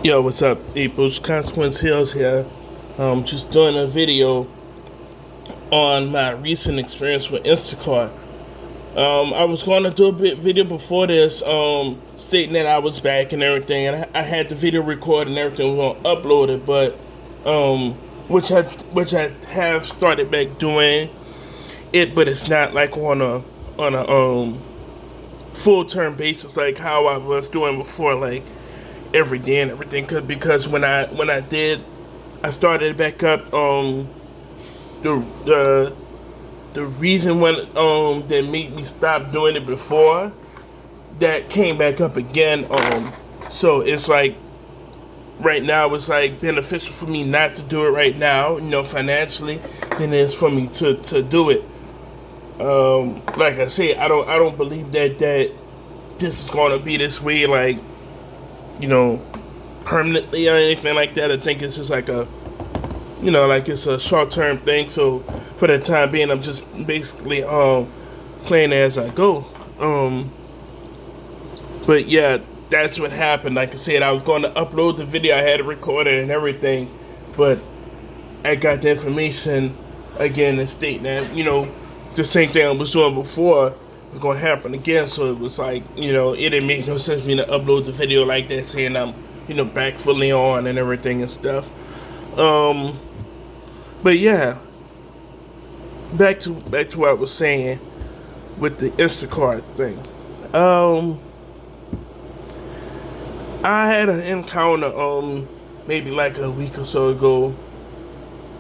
Yo, what's up, peoples? Consequence Hills here. Just doing a video on my recent experience with Instacart. I was going to do a video before this, stating that I was back and everything, and I had the video recorded and everything was going to upload it, but which I have started back doing it, but it's not like on a full term basis like how I was doing before, like every day and everything. Because when I started it back up. The the reason when that made me stop doing it before, that came back up again. So it's like right now it's like beneficial for me not to do it right now, financially, than it is for me to do it. Like I say, I don't believe that this is gonna be this way, like, permanently or anything like that. I think it's just like like it's a short term thing. So for the time being, I'm just basically playing as I go. But yeah, that's what happened. Like I said, I was going to upload the video, I had it recorded and everything, but I got the information again and stating that the same thing I was doing before was going to happen again. So it was like, it didn't make no sense for me to upload the video like that, saying I'm back fully on and everything and stuff. But yeah, back to what I was saying with the Instacart thing. I had an encounter maybe like a week or so ago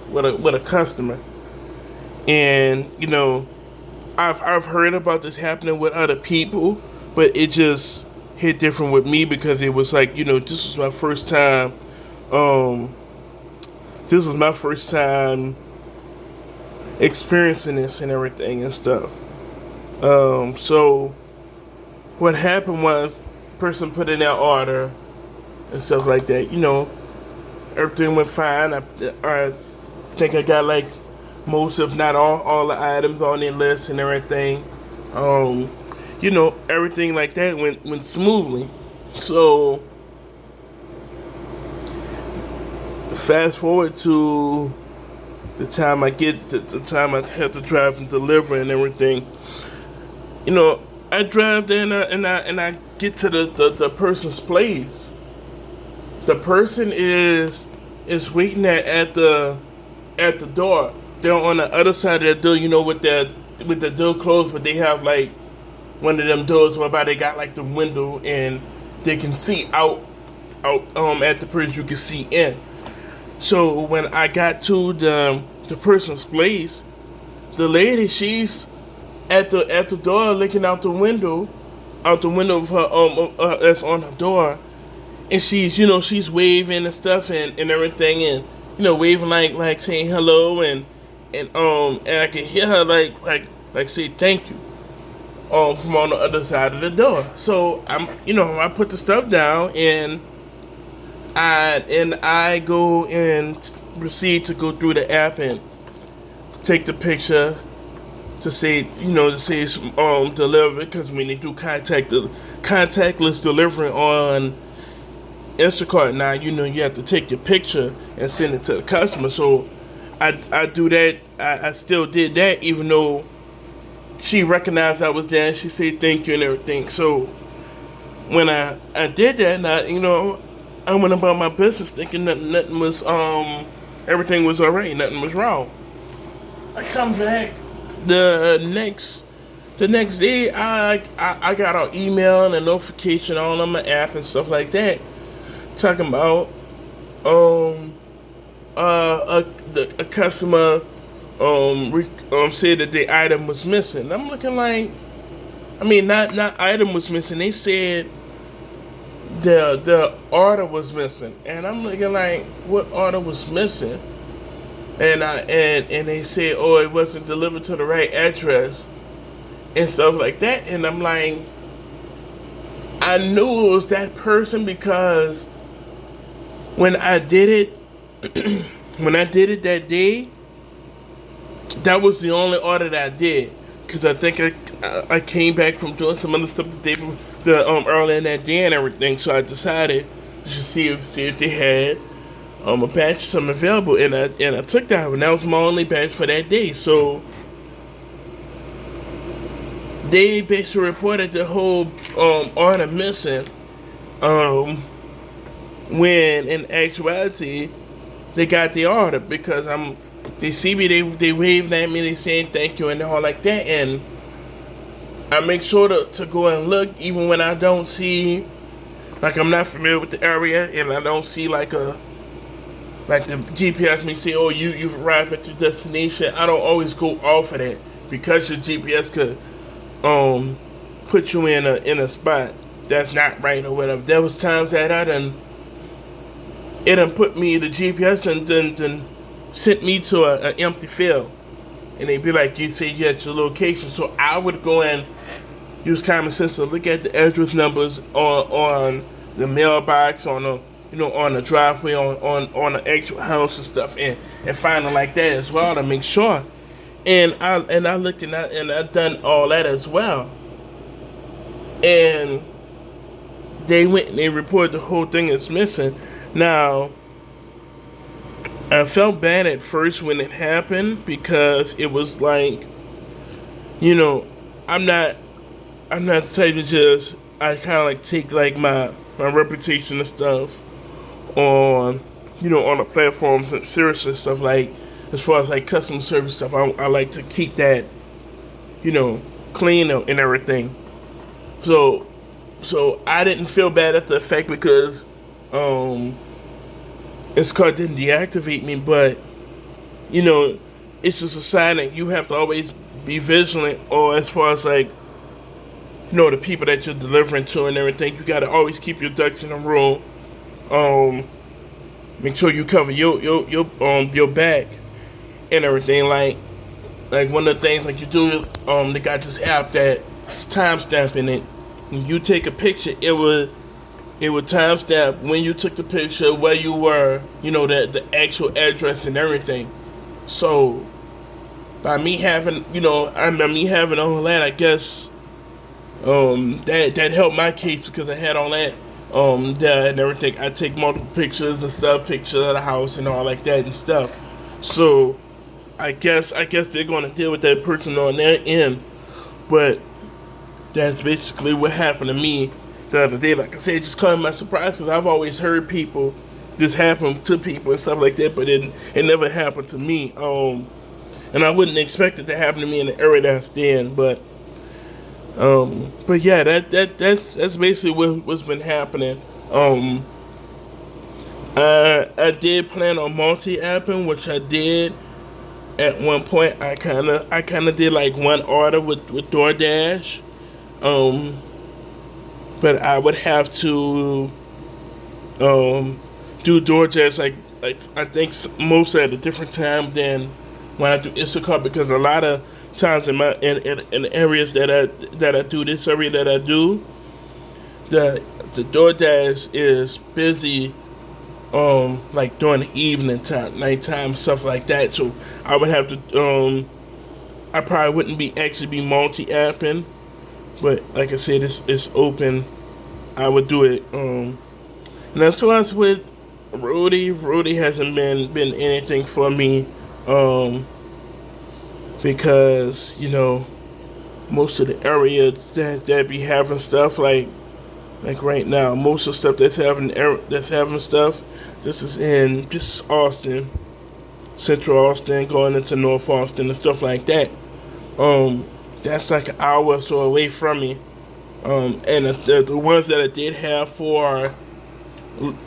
with a customer, and I've heard about this happening with other people, but it just hit different with me because it was like, this was my first time. This was my first time experiencing this and everything and stuff. So what happened was, person put in their order and stuff like that. Everything went fine. I think I got like most, if not all the items on their list and everything. Everything like that went smoothly. So fast forward to the time I get the time I have to drive and deliver and everything. I drive there and I get to the person's place. The person is waiting at the door. They're on the other side of the door, with the door closed, but they have like one of them doors whereby they got like the window and they can see out at the person, you can see in. So when I got to the person's place, the lady, she's at the door looking out the window of her that's on her door, and she's waving and stuff and everything, and waving like saying hello, and I can hear her like say thank you from on the other side of the door. So I put the stuff down, and I go and proceed to go through the app and take the picture to say it's delivered, because when they do contactless delivery on Instacart now, you have to take your picture and send it to the customer. So I do that. I still did that, even though she recognized I was there and she said thank you and everything. So when I did that, and I went about my business thinking that nothing was everything was alright, nothing was wrong. I come back the next day. I got an email and a notification on my app and stuff like that, talking about a customer said that the item was missing. I'm looking like, not item was missing. They said the order was missing, and I'm looking like, what order was missing? And they said, oh, it wasn't delivered to the right address and stuff like that. And I'm like, I knew it was that person, because when I did it that day, that was the only order that I did, because I think I came back from doing some other stuff the earlier in that day and everything. So I decided just see if they had a batch of some available, and I took that one. That was my only batch for that day. So they basically reported the whole order missing. When in actuality they got the order because they see me, they waved at me, they saying thank you and all like that, and I make sure to go and look even when I don't see, like I'm not familiar with the area and I don't see like the GPS may say, oh, you've arrived at your destination. I don't always go off of that because your GPS could put you in a spot that's not right or whatever. There was times that it done put me, the GPS and then sent me to an empty field, and they'd be like, you say you at your location. So I would go and use common sense to look at the address numbers on the mailbox, on the driveway, on the actual house and stuff, and find them like that as well to make sure. And I looked and I done all that as well. And they went and they reported the whole thing is missing. Now, I felt bad at first when it happened because it was like, I'm not the type to just, I kind of like take like my reputation and stuff on, on the platforms and seriously stuff, like as far as like customer service stuff. I like to keep that, clean and everything. So I didn't feel bad at the effect because Instacart didn't deactivate me, but it's just a sign that you have to always be vigilant, or as far as like the people that you're delivering to and everything. You gotta always keep your ducks in a row. Make sure you cover your back and everything. Like one of the things like you do, they got this app that's timestamp in it. When you take a picture, it would timestamp when you took the picture, where you were, the actual address and everything. So by me having, all that, I guess that helped my case because I had all that there and everything. I take multiple pictures and stuff, pictures of the house and all like that and stuff. So I guess they're gonna deal with that person on their end, but that's basically what happened to me the other day. Like I said, it just caught my surprise because I've always heard people this happen to people and stuff like that, but it never happened to me. And I wouldn't expect it to happen to me in the area that's in, but yeah, that's basically what's been happening. I did plan on multi-apping, which I did at one point. I kind of did like one order with DoorDash. But I would have to do DoorDash like I think most at a different time than when I do Instacart, because a lot of times in the areas that I do, this area that I do, the DoorDash is busy like during the evening time, nighttime, stuff like that. So I would have to I probably wouldn't be multi-apping. But like I said, it's open. I would do it. And as far as with Rudy hasn't been anything for me. Because most of the areas that be having stuff like right now, most of the stuff that's having stuff. This is Austin, Central Austin, going into North Austin and stuff like that. That's like an hour or so away from me. And the ones that I did have for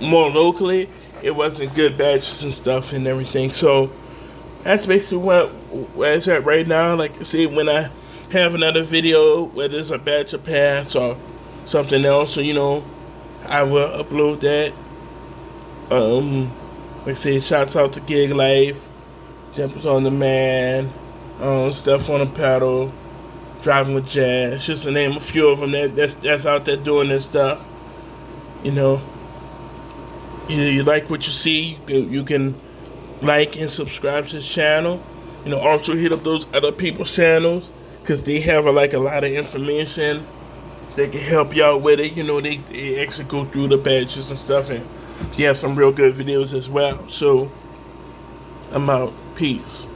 more locally, it wasn't good batches and stuff and everything. So that's basically where it's at right now. Like I say, when I have another video, whether it's a batch of pass or something else, so I will upload that. Like I say, shouts out to Gig Life, Jumpers on the Man, Stuff on the Pedal, Driving with Jazz, just to name a few of them that's out there doing this stuff. Either you like what you see, you can like and subscribe to this channel. Also hit up those other people's channels, because they have a lot of information they can help you out with it. You know, they actually go through the patches and stuff, and they have some real good videos as well. So I'm out. Peace.